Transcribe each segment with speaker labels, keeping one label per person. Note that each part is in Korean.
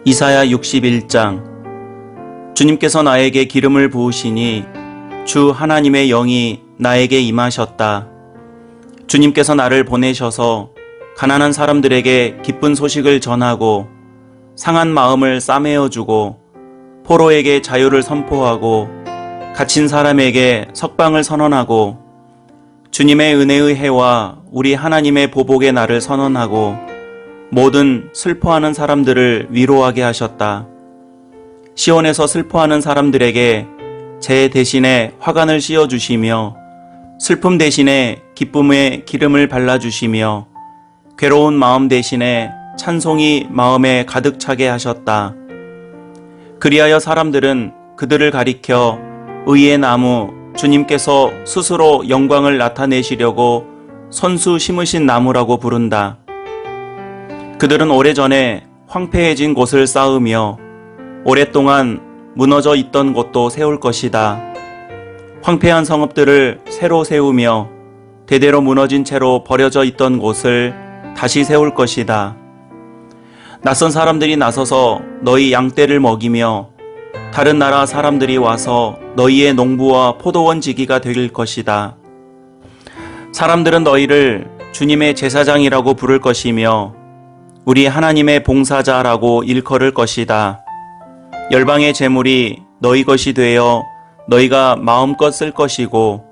Speaker 1: 이사야 61장. 주님께서 나에게 기름을 부으시니 주 하나님의 영이 나에게 임하셨다. 주님께서 나를 보내셔서 가난한 사람들에게 기쁜 소식을 전하고 상한 마음을 싸매어주고 포로에게 자유를 선포하고 갇힌 사람에게 석방을 선언하고 주님의 은혜의 해와 우리 하나님의 보복의 날을 선언하고 모든 슬퍼하는 사람들을 위로하게 하셨다. 시온에서 슬퍼하는 사람들에게 제 대신에 화관을 씌워주시며 슬픔 대신에 기쁨의 기름을 발라주시며 괴로운 마음 대신에 찬송이 마음에 가득 차게 하셨다. 그리하여 사람들은 그들을 가리켜 의의 나무 주님께서 스스로 영광을 나타내시려고 손수 심으신 나무라고 부른다. 그들은 오래전에 황폐해진 곳을 쌓으며 오랫동안 무너져 있던 곳도 세울 것이다. 황폐한 성읍들을 새로 세우며 대대로 무너진 채로 버려져 있던 곳을 다시 세울 것이다. 낯선 사람들이 나서서 너희 양떼를 먹이며 다른 나라 사람들이 와서 너희의 농부와 포도원 지기가 될 것이다. 사람들은 너희를 주님의 제사장이라고 부를 것이며 우리 하나님의 봉사자라고 일컬을 것이다. 열방의 재물이 너희 것이 되어 너희가 마음껏 쓸 것이고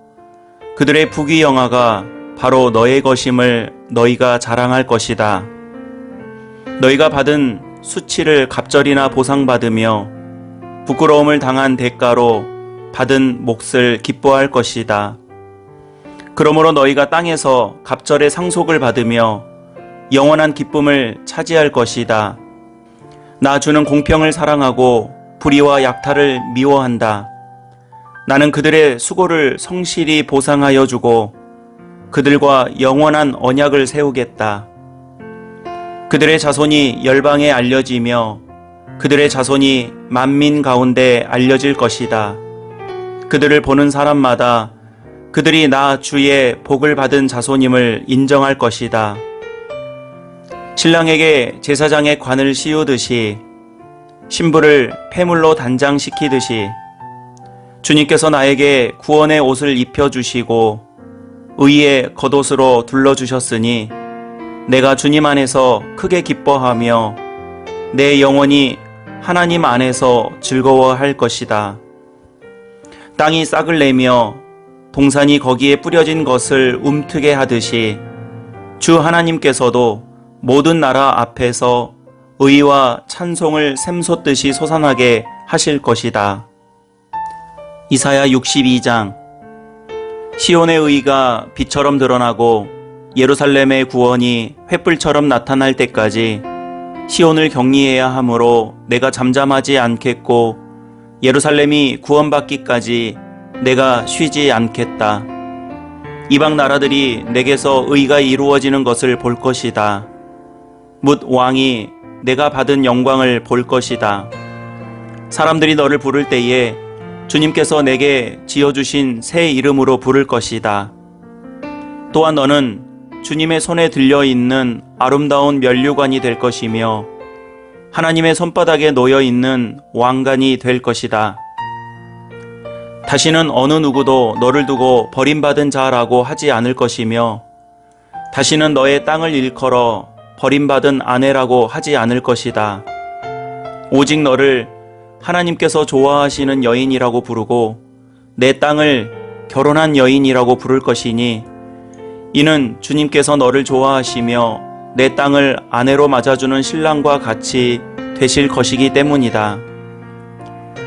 Speaker 1: 그들의 부귀영화가 바로 너의 것임을 너희가 자랑할 것이다. 너희가 받은 수치를 갑절이나 보상받으며 부끄러움을 당한 대가로 받은 몫을 기뻐할 것이다. 그러므로 너희가 땅에서 갑절의 상속을 받으며 영원한 기쁨을 차지할 것이다. 나 주는 공평을 사랑하고 불의와 약탈을 미워한다. 나는 그들의 수고를 성실히 보상하여 주고 그들과 영원한 언약을 세우겠다. 그들의 자손이 열방에 알려지며 그들의 자손이 만민 가운데 알려질 것이다. 그들을 보는 사람마다 그들이 나 주의 복을 받은 자손임을 인정할 것이다. 신랑에게 제사장의 관을 씌우듯이 신부를 폐물로 단장시키듯이 주님께서 나에게 구원의 옷을 입혀주시고 의의 겉옷으로 둘러주셨으니 내가 주님 안에서 크게 기뻐하며 내 영혼이 하나님 안에서 즐거워할 것이다. 땅이 싹을 내며 동산이 거기에 뿌려진 것을 움트게 하듯이 주 하나님께서도 모든 나라 앞에서 의와 찬송을 샘솟듯이 솟아나게 하실 것이다. 이사야 62장. 시온의 의가 빛처럼 드러나고 예루살렘의 구원이 횃불처럼 나타날 때까지 시온을 격리해야 하므로 내가 잠잠하지 않겠고 예루살렘이 구원받기까지 내가 쉬지 않겠다. 이방 나라들이 내게서 의가 이루어지는 것을 볼 것이다. 뭇 왕이 내가 받은 영광을 볼 것이다. 사람들이 너를 부를 때에 주님께서 내게 지어주신 새 이름으로 부를 것이다. 또한 너는 주님의 손에 들려있는 아름다운 면류관이 될 것이며 하나님의 손바닥에 놓여있는 왕관이 될 것이다. 다시는 어느 누구도 너를 두고 버림받은 자라고 하지 않을 것이며 다시는 너의 땅을 일컬어 버림받은 아내라고 하지 않을 것이다. 오직 너를 하나님께서 좋아하시는 여인이라고 부르고 내 땅을 결혼한 여인이라고 부를 것이니 이는 주님께서 너를 좋아하시며 내 땅을 아내로 맞아주는 신랑과 같이 되실 것이기 때문이다.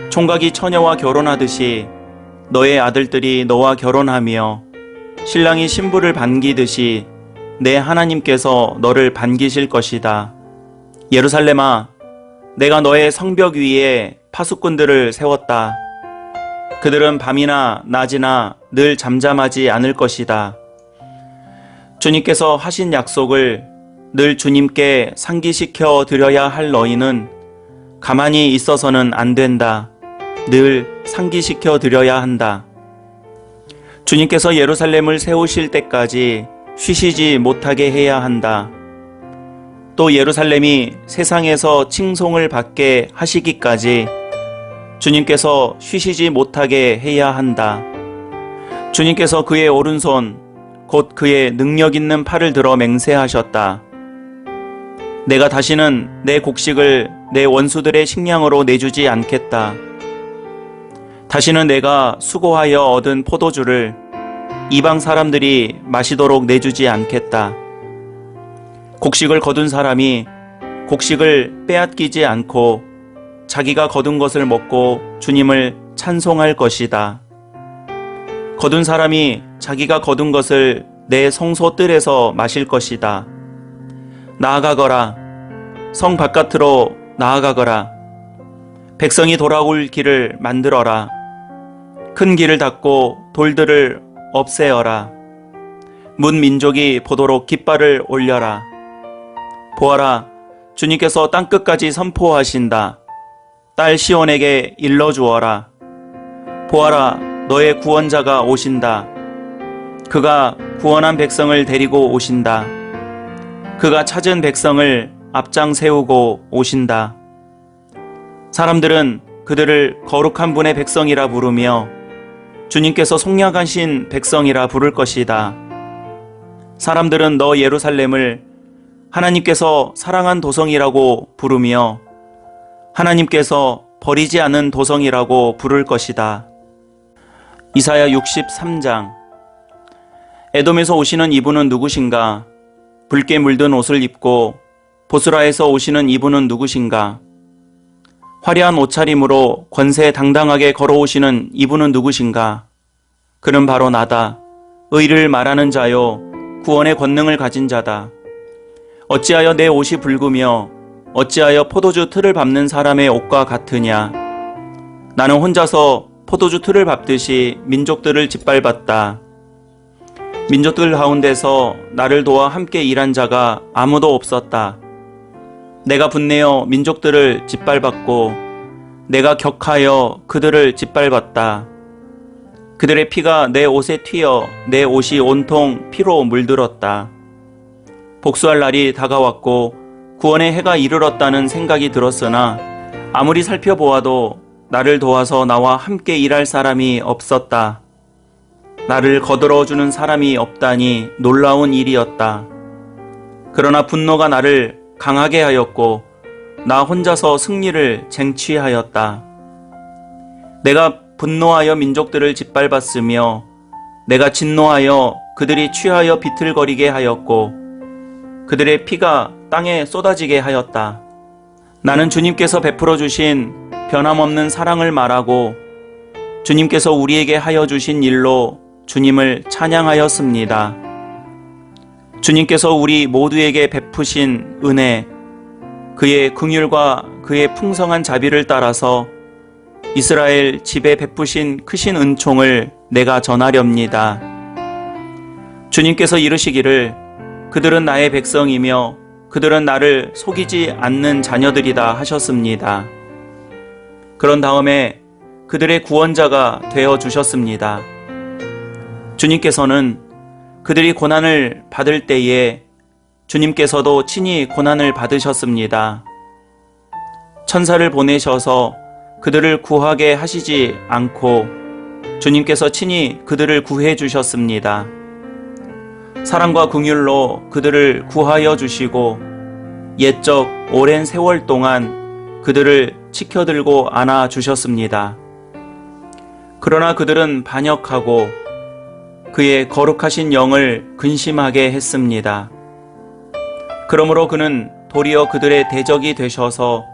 Speaker 1: 총각이 처녀와 결혼하듯이 너의 아들들이 너와 결혼하며 신랑이 신부를 반기듯이 내 하나님께서 너를 반기실 것이다. 예루살렘아, 내가 너의 성벽 위에 파수꾼들을 세웠다. 그들은 밤이나 낮이나 늘 잠잠하지 않을 것이다. 주님께서 하신 약속을 늘 주님께 상기시켜 드려야 할 너희는 가만히 있어서는 안 된다. 늘 상기시켜 드려야 한다. 주님께서 예루살렘을 세우실 때까지 쉬시지 못하게 해야 한다. 또 예루살렘이 세상에서 칭송을 받게 하시기까지 주님께서 쉬시지 못하게 해야 한다. 주님께서 그의 오른손 곧 그의 능력 있는 팔을 들어 맹세하셨다. 내가 다시는 내 곡식을 내 원수들의 식량으로 내주지 않겠다. 다시는 내가 수고하여 얻은 포도주를 이방 사람들이 마시도록 내주지 않겠다. 곡식을 거둔 사람이 곡식을 빼앗기지 않고 자기가 거둔 것을 먹고 주님을 찬송할 것이다. 거둔 사람이 자기가 거둔 것을 내 성소 뜰에서 마실 것이다. 나아가거라. 성 바깥으로 나아가거라. 백성이 돌아올 길을 만들어라. 큰 길을 닫고 돌들을 없애어라. 문 민족이 보도록 깃발을 올려라. 보아라, 주님께서 땅끝까지 선포하신다. 딸 시온에게 일러주어라. 보아라, 너의 구원자가 오신다. 그가 구원한 백성을 데리고 오신다. 그가 찾은 백성을 앞장 세우고 오신다. 사람들은 그들을 거룩한 분의 백성이라 부르며 주님께서 속량하신 백성이라 부를 것이다. 사람들은 너 예루살렘을 하나님께서 사랑한 도성이라고 부르며 하나님께서 버리지 않은 도성이라고 부를 것이다. 이사야 63장. 에돔에서 오시는 이분은 누구신가? 붉게 물든 옷을 입고 보스라에서 오시는 이분은 누구신가? 화려한 옷차림으로 권세 당당하게 걸어오시는 이분은 누구신가? 그는 바로 나다. 의를 말하는 자요, 구원의 권능을 가진 자다. 어찌하여 내 옷이 붉으며 어찌하여 포도주 틀을 밟는 사람의 옷과 같으냐? 나는 혼자서 포도주 틀을 밟듯이 민족들을 짓밟았다. 민족들 가운데서 나를 도와 함께 일한 자가 아무도 없었다. 내가 분내어 민족들을 짓밟았고 내가 격하여 그들을 짓밟았다. 그들의 피가 내 옷에 튀어 내 옷이 온통 피로 물들었다. 복수할 날이 다가왔고 구원의 해가 이르렀다는 생각이 들었으나 아무리 살펴보아도 나를 도와서 나와 함께 일할 사람이 없었다. 나를 거들어주는 사람이 없다니 놀라운 일이었다. 그러나 분노가 나를 강하게 하였고 나 혼자서 승리를 쟁취하였다. 내가 분노하여 민족들을 짓밟았으며 내가 진노하여 그들이 취하여 비틀거리게 하였고 그들의 피가 땅에 쏟아지게 하였다. 나는 주님께서 베풀어 주신 변함없는 사랑을 말하고 주님께서 우리에게 하여 주신 일로 주님을 찬양하였습니다. 주님께서 우리 모두에게 베푸신 은혜, 그의 긍휼과 그의 풍성한 자비를 따라서 이스라엘 집에 베푸신 크신 은총을 내가 전하렵니다. 주님께서 이르시기를 그들은 나의 백성이며 그들은 나를 속이지 않는 자녀들이다 하셨습니다. 그런 다음에 그들의 구원자가 되어 주셨습니다. 주님께서는 그들이 고난을 받을 때에 주님께서도 친히 고난을 받으셨습니다. 천사를 보내셔서 그들을 구하게 하시지 않고 주님께서 친히 그들을 구해 주셨습니다. 사랑과 긍휼로 그들을 구하여 주시고 옛적 오랜 세월 동안 그들을 치켜들고 안아 주셨습니다. 그러나 그들은 반역하고 그의 거룩하신 영을 근심하게 했습니다. 그러므로 그는 도리어 그들의 대적이 되셔서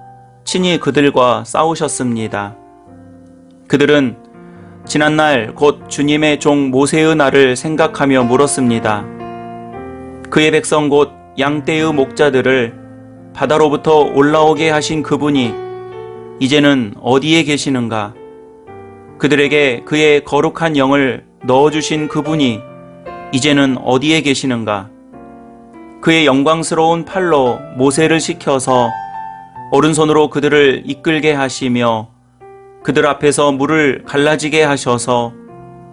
Speaker 1: 친히 그들과 싸우셨습니다. 그들은 지난날 곧 주님의 종 모세의 날을 생각하며 물었습니다. 그의 백성 곧 양떼의 목자들을 바다로부터 올라오게 하신 그분이 이제는 어디에 계시는가? 그들에게 그의 거룩한 영을 넣어주신 그분이 이제는 어디에 계시는가? 그의 영광스러운 팔로 모세를 시켜서 오른손으로 그들을 이끌게 하시며 그들 앞에서 물을 갈라지게 하셔서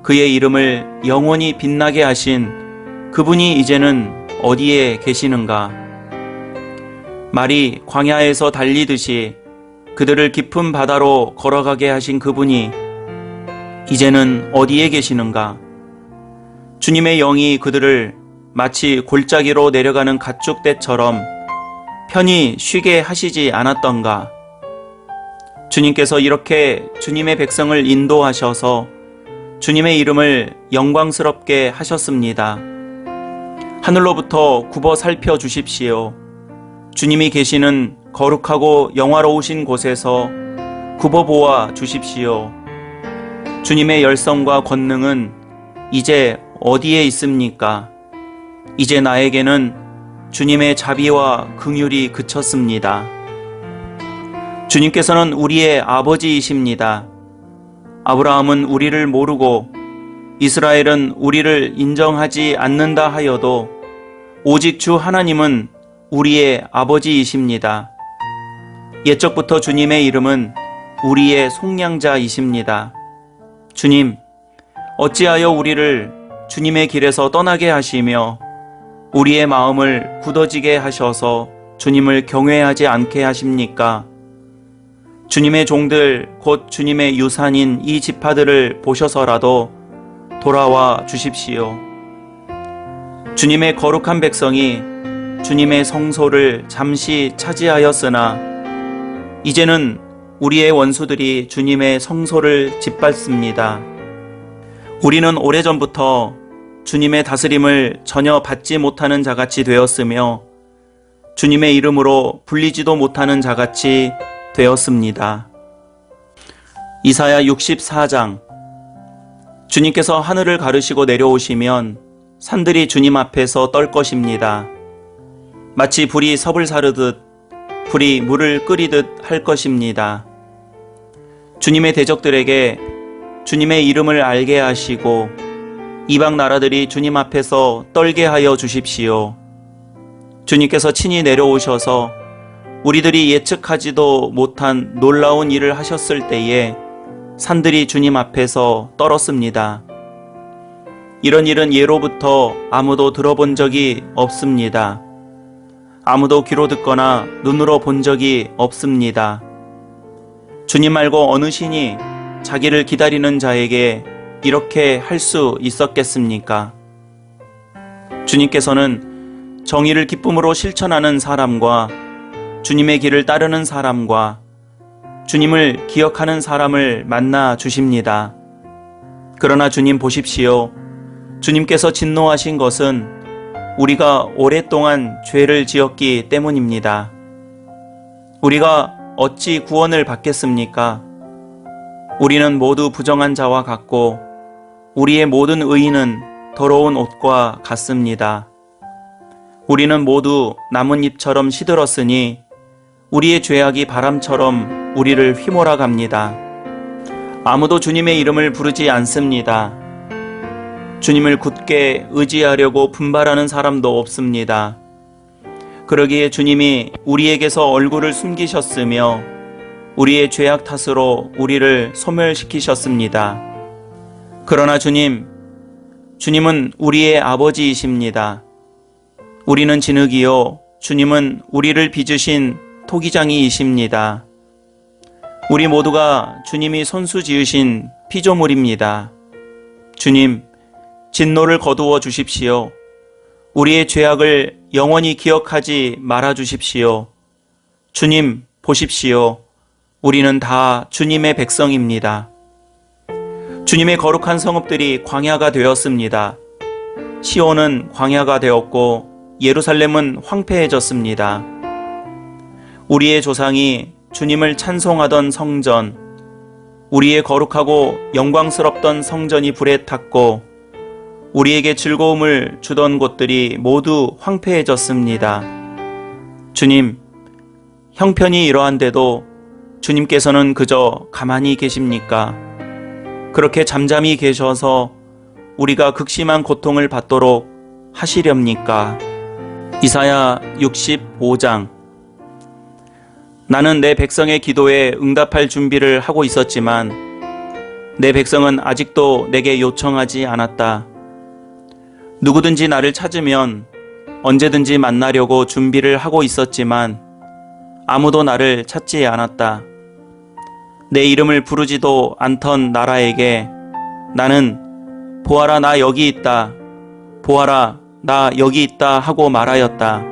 Speaker 1: 그의 이름을 영원히 빛나게 하신 그분이 이제는 어디에 계시는가? 말이 광야에서 달리듯이 그들을 깊은 바다로 걸어가게 하신 그분이 이제는 어디에 계시는가? 주님의 영이 그들을 마치 골짜기로 내려가는 가축떼처럼 편히 쉬게 하시지 않았던가? 주님께서 이렇게 주님의 백성을 인도하셔서 주님의 이름을 영광스럽게 하셨습니다. 하늘로부터 굽어 살펴 주십시오. 주님이 계시는 거룩하고 영화로우신 곳에서 굽어 보아 주십시오. 주님의 열성과 권능은 이제 어디에 있습니까? 이제 나에게는 주님의 자비와 긍휼이 그쳤습니다. 주님께서는 우리의 아버지이십니다. 아브라함은 우리를 모르고 이스라엘은 우리를 인정하지 않는다 하여도 오직 주 하나님은 우리의 아버지이십니다. 옛적부터 주님의 이름은 우리의 속량자이십니다. 주님, 어찌하여 우리를 주님의 길에서 떠나게 하시며 우리의 마음을 굳어지게 하셔서 주님을 경외하지 않게 하십니까? 주님의 종들 곧 주님의 유산인 이 지파들을 보셔서라도 돌아와 주십시오. 주님의 거룩한 백성이 주님의 성소를 잠시 차지하였으나 이제는 우리의 원수들이 주님의 성소를 짓밟습니다. 우리는 오래전부터 주님의 다스림을 전혀 받지 못하는 자같이 되었으며 주님의 이름으로 불리지도 못하는 자같이 되었습니다. 이사야 64장. 주님께서 하늘을 가르시고 내려오시면 산들이 주님 앞에서 떨 것입니다. 마치 불이 섭을 사르듯 불이 물을 끓이듯 할 것입니다. 주님의 대적들에게 주님의 이름을 알게 하시고 이방 나라들이 주님 앞에서 떨게 하여 주십시오. 주님께서 친히 내려오셔서 우리들이 예측하지도 못한 놀라운 일을 하셨을 때에 산들이 주님 앞에서 떨었습니다. 이런 일은 예로부터 아무도 들어본 적이 없습니다. 아무도 귀로 듣거나 눈으로 본 적이 없습니다. 주님 말고 어느 신이 자기를 기다리는 자에게 이렇게 할 수 있었겠습니까? 주님께서는 정의를 기쁨으로 실천하는 사람과 주님의 길을 따르는 사람과 주님을 기억하는 사람을 만나 주십니다. 그러나 주님 보십시오. 주님께서 진노하신 것은 우리가 오랫동안 죄를 지었기 때문입니다. 우리가 어찌 구원을 받겠습니까? 우리는 모두 부정한 자와 같고 우리의 모든 의인은 더러운 옷과 같습니다. 우리는 모두 나뭇잎처럼 시들었으니 우리의 죄악이 바람처럼 우리를 휘몰아 갑니다. 아무도 주님의 이름을 부르지 않습니다. 주님을 굳게 의지하려고 분발하는 사람도 없습니다. 그러기에 주님이 우리에게서 얼굴을 숨기셨으며 우리의 죄악 탓으로 우리를 소멸시키셨습니다. 그러나 주님은 우리의 아버지이십니다. 우리는 진흙이요 주님은 우리를 빚으신 토기장이이십니다. 우리 모두가 주님이 손수 지으신 피조물입니다. 주님, 진노를 거두어 주십시오. 우리의 죄악을 영원히 기억하지 말아 주십시오. 주님, 보십시오. 우리는 다 주님의 백성입니다. 주님의 거룩한 성읍들이 광야가 되었습니다. 시온은 광야가 되었고 예루살렘은 황폐해졌습니다. 우리의 조상이 주님을 찬송하던 성전, 우리의 거룩하고 영광스럽던 성전이 불에 탔고 우리에게 즐거움을 주던 곳들이 모두 황폐해졌습니다. 주님, 형편이 이러한데도 주님께서는 그저 가만히 계십니까? 그렇게 잠잠히 계셔서 우리가 극심한 고통을 받도록 하시렵니까? 이사야 65장. 나는 내 백성의 기도에 응답할 준비를 하고 있었지만 내 백성은 아직도 내게 요청하지 않았다. 누구든지 나를 찾으면 언제든지 만나려고 준비를 하고 있었지만 아무도 나를 찾지 않았다. 내 이름을 부르지도 않던 나라에게 나는 보아라 나 여기 있다. 보아라 나 여기 있다 하고 말하였다.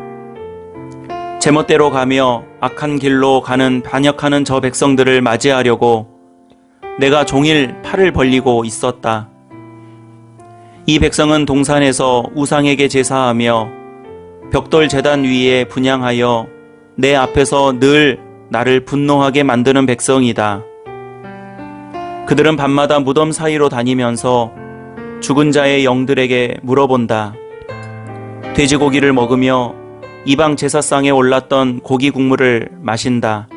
Speaker 1: 제멋대로 가며 악한 길로 가는 반역하는 저 백성들을 맞이하려고 내가 종일 팔을 벌리고 있었다. 이 백성은 동산에서 우상에게 제사하며 벽돌 제단 위에 분향하여 내 앞에서 늘 나를 분노하게 만드는 백성이다. 그들은 밤마다 무덤 사이로 다니면서 죽은 자의 영들에게 물어본다. 돼지고기를 먹으며 이방 제사상에 올랐던 고기 국물을 마신다.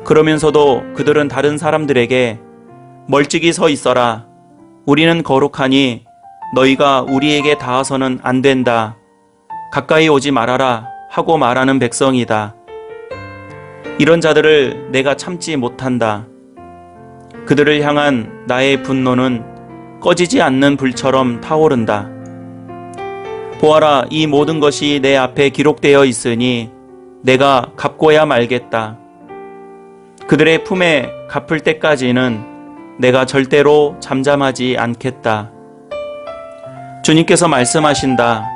Speaker 1: 그러면서도 그들은 다른 사람들에게 멀찍이 서 있어라. 우리는 거룩하니 너희가 우리에게 닿아서는 안 된다. 가까이 오지 말아라 하고 말하는 백성이다. 이런 자들을 내가 참지 못한다. 그들을 향한 나의 분노는 꺼지지 않는 불처럼 타오른다. 보아라, 이 모든 것이 내 앞에 기록되어 있으니 내가 갚고야 말겠다. 그들의 품에 갚을 때까지는 내가 절대로 잠잠하지 않겠다. 주님께서 말씀하신다.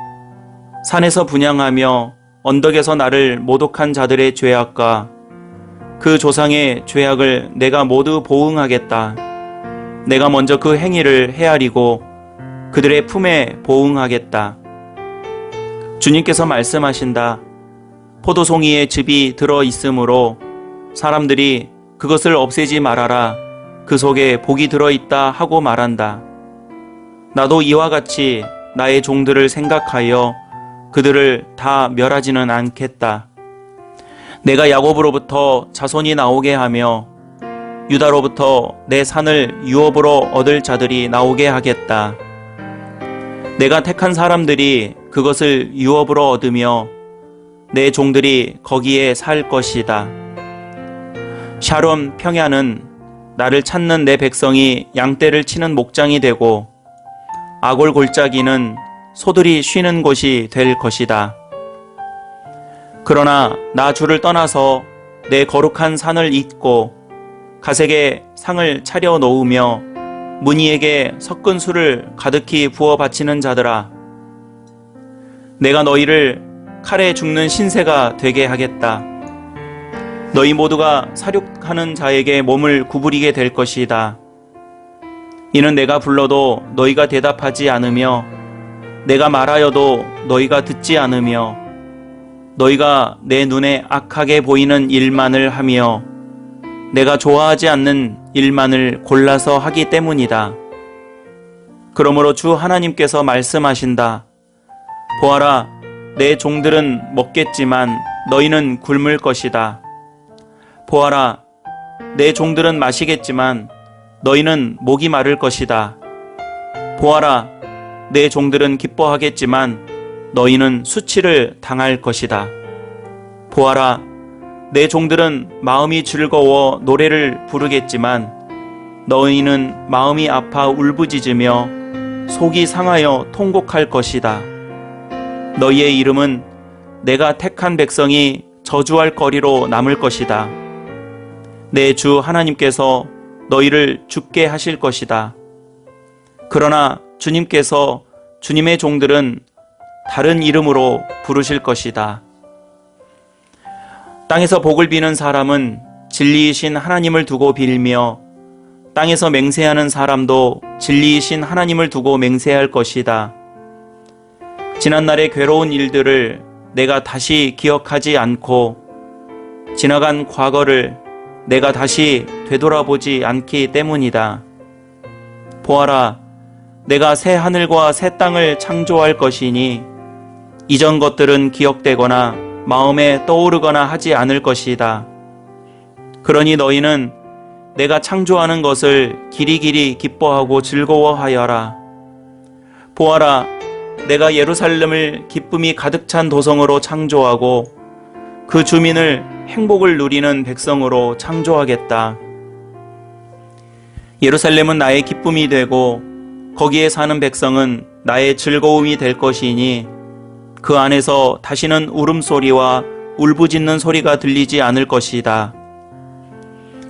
Speaker 1: 산에서 분향하며 언덕에서 나를 모독한 자들의 죄악과 그 조상의 죄악을 내가 모두 보응하겠다. 내가 먼저 그 행위를 헤아리고 그들의 품에 보응하겠다. 주님께서 말씀하신다. 포도송이에 즙이 들어 있으므로 사람들이 그것을 없애지 말아라. 그 속에 복이 들어 있다 하고 말한다. 나도 이와 같이 나의 종들을 생각하여 그들을 다 멸하지는 않겠다. 내가 야곱으로부터 자손이 나오게 하며 유다로부터 내 산을 유업으로 얻을 자들이 나오게 하겠다. 내가 택한 사람들이 그것을 유업으로 얻으며 내 종들이 거기에 살 것이다. 샤론 평야는 나를 찾는 내 백성이 양떼를 치는 목장이 되고 아골 골짜기는 소들이 쉬는 곳이 될 것이다. 그러나 나 주를 떠나서 내 거룩한 산을 잇고 가색에 상을 차려 놓으며 무니에게 섞은 술을 가득히 부어 바치는 자들아, 내가 너희를 칼에 죽는 신세가 되게 하겠다. 너희 모두가 사륙하는 자에게 몸을 구부리게 될 것이다. 이는 내가 불러도 너희가 대답하지 않으며 내가 말하여도 너희가 듣지 않으며 너희가 내 눈에 악하게 보이는 일만을 하며 내가 좋아하지 않는 일만을 골라서 하기 때문이다. 그러므로 주 하나님께서 말씀하신다. 보아라, 내 종들은 먹겠지만 너희는 굶을 것이다. 보아라, 내 종들은 마시겠지만 너희는 목이 마를 것이다. 보아라, 내 종들은 기뻐하겠지만 너희는 수치를 당할 것이다. 보아라, 내 종들은 마음이 즐거워 노래를 부르겠지만 너희는 마음이 아파 울부짖으며 속이 상하여 통곡할 것이다. 너희의 이름은 내가 택한 백성이 저주할 거리로 남을 것이다. 내 주 하나님께서 너희를 죽게 하실 것이다. 그러나 주님께서 주님의 종들은 다른 이름으로 부르실 것이다. 땅에서 복을 비는 사람은 진리이신 하나님을 두고 빌며 땅에서 맹세하는 사람도 진리이신 하나님을 두고 맹세할 것이다. 지난날의 괴로운 일들을 내가 다시 기억하지 않고 지나간 과거를 내가 다시 되돌아보지 않기 때문이다. 보아라, 내가 새 하늘과 새 땅을 창조할 것이니 이전 것들은 기억되거나 마음에 떠오르거나 하지 않을 것이다. 그러니 너희는 내가 창조하는 것을 길이길이 기뻐하고 즐거워하여라. 보아라, 내가 예루살렘을 기쁨이 가득 찬 도성으로 창조하고 그 주민을 행복을 누리는 백성으로 창조하겠다. 예루살렘은 나의 기쁨이 되고 거기에 사는 백성은 나의 즐거움이 될 것이니 그 안에서 다시는 울음소리와 울부짖는 소리가 들리지 않을 것이다.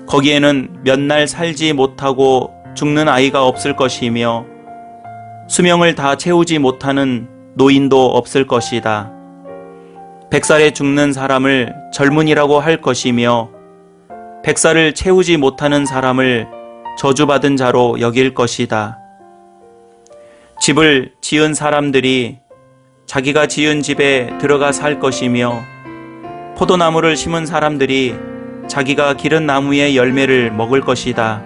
Speaker 1: 거기에는 몇 날 살지 못하고 죽는 아이가 없을 것이며 수명을 다 채우지 못하는 노인도 없을 것이다. 100살에 죽는 사람을 젊은이라고 할 것이며 100살을 채우지 못하는 사람을 저주받은 자로 여길 것이다. 집을 지은 사람들이 자기가 지은 집에 들어가 살 것이며 포도나무를 심은 사람들이 자기가 기른 나무의 열매를 먹을 것이다.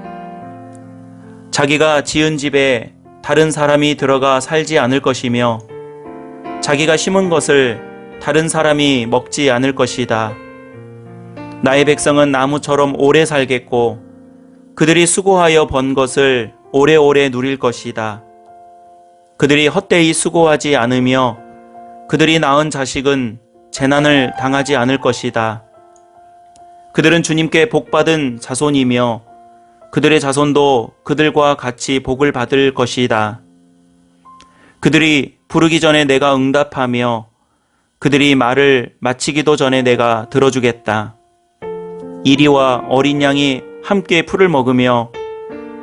Speaker 1: 자기가 지은 집에 다른 사람이 들어가 살지 않을 것이며 자기가 심은 것을 다른 사람이 먹지 않을 것이다. 나의 백성은 나무처럼 오래 살겠고 그들이 수고하여 번 것을 오래오래 누릴 것이다. 그들이 헛되이 수고하지 않으며 그들이 낳은 자식은 재난을 당하지 않을 것이다. 그들은 주님께 복받은 자손이며 그들의 자손도 그들과 같이 복을 받을 것이다. 그들이 부르기 전에 내가 응답하며 그들이 말을 마치기도 전에 내가 들어주겠다. 이리와 어린 양이 함께 풀을 먹으며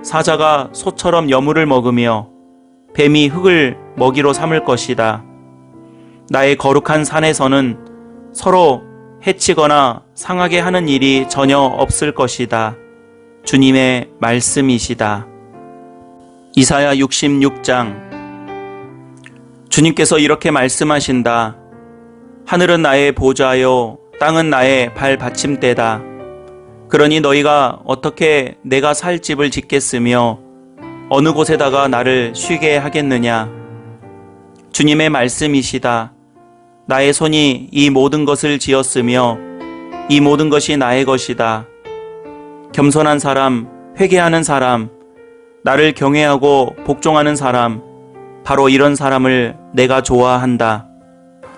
Speaker 1: 사자가 소처럼 여물을 먹으며 뱀이 흙을 먹이로 삼을 것이다. 나의 거룩한 산에서는 서로 해치거나 상하게 하는 일이 전혀 없을 것이다. 주님의 말씀이시다. 이사야 66장. 주님께서 이렇게 말씀하신다. 하늘은 나의 보좌요 땅은 나의 발 받침대다. 그러니 너희가 어떻게 내가 살 집을 짓겠으며 어느 곳에다가 나를 쉬게 하겠느냐. 주님의 말씀이시다. 나의 손이 이 모든 것을 지었으며 이 모든 것이 나의 것이다. 겸손한 사람, 회개하는 사람, 나를 경외하고 복종하는 사람, 바로 이런 사람을 내가 좋아한다.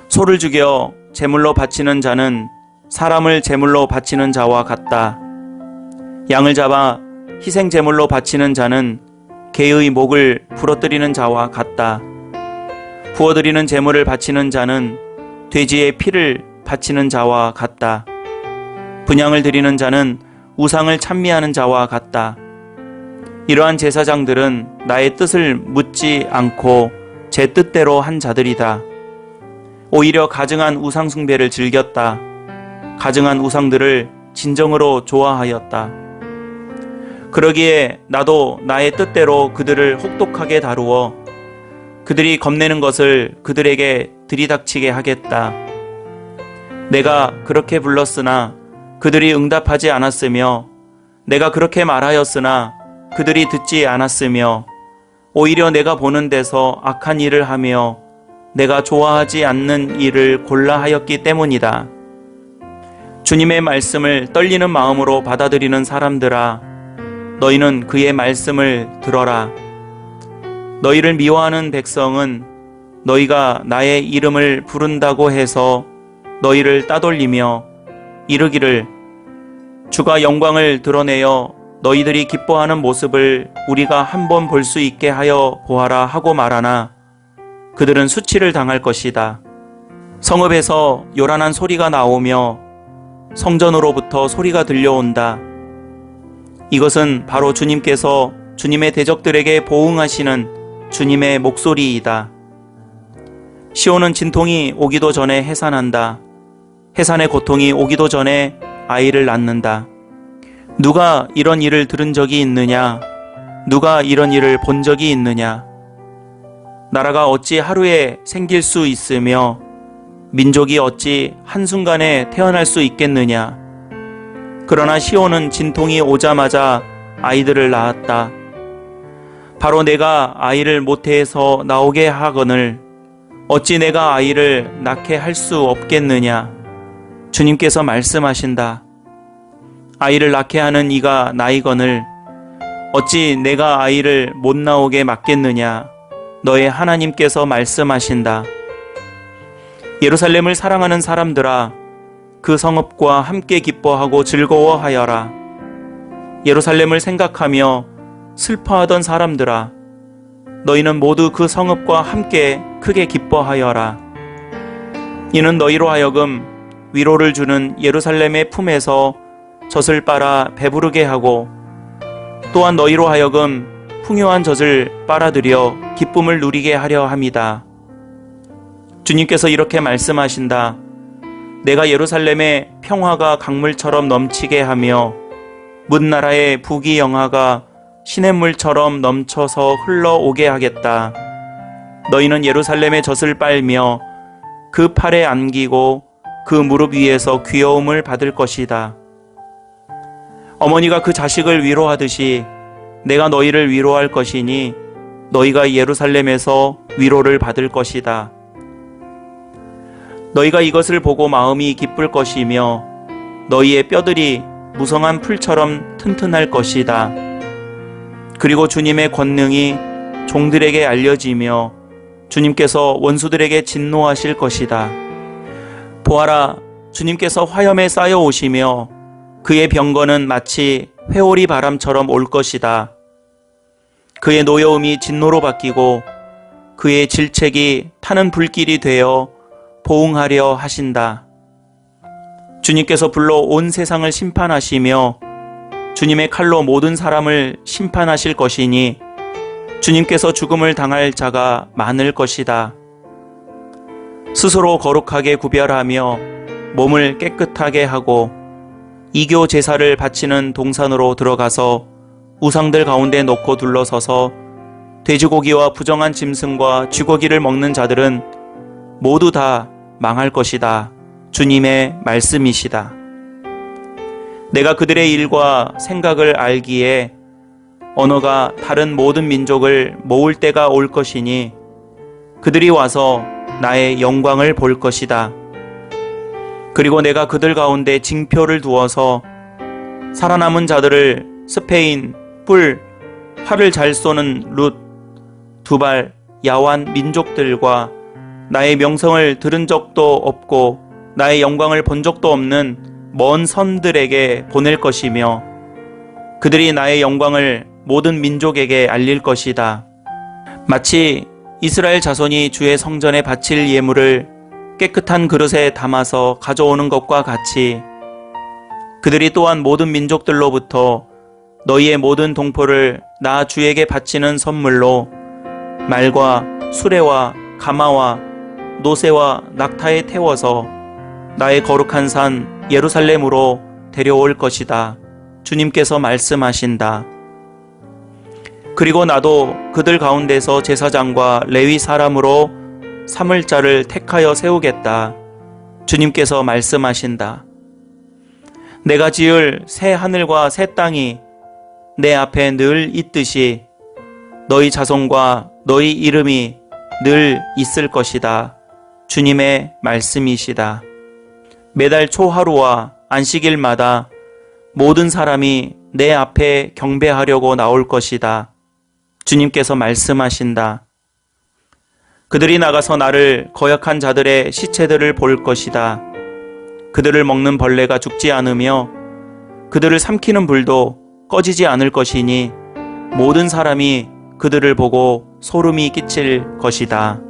Speaker 1: 소를 죽여 제물로 바치는 자는 사람을 제물로 바치는 자와 같다. 양을 잡아 희생 제물로 바치는 자는 개의 목을 부러뜨리는 자와 같다. 부어드리는 제물을 바치는 자는 돼지의 피를 바치는 자와 같다. 분향을 드리는 자는 우상을 찬미하는 자와 같다. 이러한 제사장들은 나의 뜻을 묻지 않고 제 뜻대로 한 자들이다. 오히려 가증한 우상 숭배를 즐겼다. 가증한 우상들을 진정으로 좋아하였다. 그러기에 나도 나의 뜻대로 그들을 혹독하게 다루어 그들이 겁내는 것을 그들에게 들이닥치게 하겠다. 내가 그렇게 불렀으나 그들이 응답하지 않았으며 내가 그렇게 말하였으나 그들이 듣지 않았으며 오히려 내가 보는 데서 악한 일을 하며 내가 좋아하지 않는 일을 골라 하였기 때문이다. 주님의 말씀을 떨리는 마음으로 받아들이는 사람들아, 너희는 그의 말씀을 들어라. 너희를 미워하는 백성은 너희가 나의 이름을 부른다고 해서 너희를 따돌리며 이르기를 주가 영광을 드러내어 너희들이 기뻐하는 모습을 우리가 한번 볼 수 있게 하여 보아라 하고 말하나 그들은 수치를 당할 것이다. 성읍에서 요란한 소리가 나오며 성전으로부터 소리가 들려온다. 이것은 바로 주님께서 주님의 대적들에게 보응하시는 주님의 목소리이다. 시온은 진통이 오기도 전에 해산한다. 해산의 고통이 오기도 전에 아이를 낳는다. 누가 이런 일을 들은 적이 있느냐? 누가 이런 일을 본 적이 있느냐? 나라가 어찌 하루에 생길 수 있으며 민족이 어찌 한순간에 태어날 수 있겠느냐? 그러나 시온은 진통이 오자마자 아이들을 낳았다. 바로 내가 아이를 모태에서 나오게 하거늘 어찌 내가 아이를 낳게 할 수 없겠느냐? 주님께서 말씀하신다. 아이를 낳게 하는 이가 나이거늘 어찌 내가 아이를 못 나오게 막겠느냐? 너의 하나님께서 말씀하신다. 예루살렘을 사랑하는 사람들아, 그 성읍과 함께 기뻐하고 즐거워하여라. 예루살렘을 생각하며 슬퍼하던 사람들아, 너희는 모두 그 성읍과 함께 크게 기뻐하여라. 이는 너희로 하여금 위로를 주는 예루살렘의 품에서 젖을 빨아 배부르게 하고 또한 너희로 하여금 풍요한 젖을 빨아들여 기쁨을 누리게 하려 함이다. 주님께서 이렇게 말씀하신다. 내가 예루살렘의 평화가 강물처럼 넘치게 하며 문나라의 부귀영화가 시냇물처럼 넘쳐서 흘러오게 하겠다. 너희는 예루살렘의 젖을 빨며 그 팔에 안기고 그 무릎 위에서 귀여움을 받을 것이다. 어머니가 그 자식을 위로하듯이 내가 너희를 위로할 것이니 너희가 예루살렘에서 위로를 받을 것이다. 너희가 이것을 보고 마음이 기쁠 것이며 너희의 뼈들이 무성한 풀처럼 튼튼할 것이다. 그리고 주님의 권능이 종들에게 알려지며 주님께서 원수들에게 진노하실 것이다. 보아라, 주님께서 화염에 쌓여 오시며 그의 병거는 마치 회오리 바람처럼 올 것이다. 그의 노여움이 진노로 바뀌고 그의 질책이 타는 불길이 되어 보응하려 하신다. 주님께서 불로 온 세상을 심판하시며 주님의 칼로 모든 사람을 심판하실 것이니 주님께서 죽음을 당할 자가 많을 것이다. 스스로 거룩하게 구별하며 몸을 깨끗하게 하고 이교 제사를 바치는 동산으로 들어가서 우상들 가운데 놓고 둘러서서 돼지고기와 부정한 짐승과 쥐고기를 먹는 자들은 모두 다 망할 것이다. 주님의 말씀이시다. 내가 그들의 일과 생각을 알기에 언어가 다른 모든 민족을 모을 때가 올 것이니 그들이 와서 나의 영광을 볼 것이다. 그리고 내가 그들 가운데 징표를 두어서 살아남은 자들을 스페인, 뿔, 활을 잘 쏘는 룻, 두발, 야완 민족들과 나의 명성을 들은 적도 없고 나의 영광을 본 적도 없는 먼 선들에게 보낼 것이며 그들이 나의 영광을 모든 민족에게 알릴 것이다. 마치 이스라엘 자손이 주의 성전에 바칠 예물을 깨끗한 그릇에 담아서 가져오는 것과 같이 그들이 또한 모든 민족들로부터 너희의 모든 동포를 나 주에게 바치는 선물로 말과 수레와 가마와 노새와 낙타에 태워서 나의 거룩한 산 예루살렘으로 데려올 것이다. 주님께서 말씀하신다. 그리고 나도 그들 가운데서 제사장과 레위 사람으로 삼을 자를 택하여 세우겠다. 주님께서 말씀하신다. 내가 지을 새 하늘과 새 땅이 내 앞에 늘 있듯이 너희 자손과 너희 이름이 늘 있을 것이다. 주님의 말씀이시다. 매달 초하루와 안식일마다 모든 사람이 내 앞에 경배하려고 나올 것이다. 주님께서 말씀하신다. 그들이 나가서 나를 거역한 자들의 시체들을 볼 것이다. 그들을 먹는 벌레가 죽지 않으며 그들을 삼키는 불도 꺼지지 않을 것이니 모든 사람이 그들을 보고 소름이 끼칠 것이다.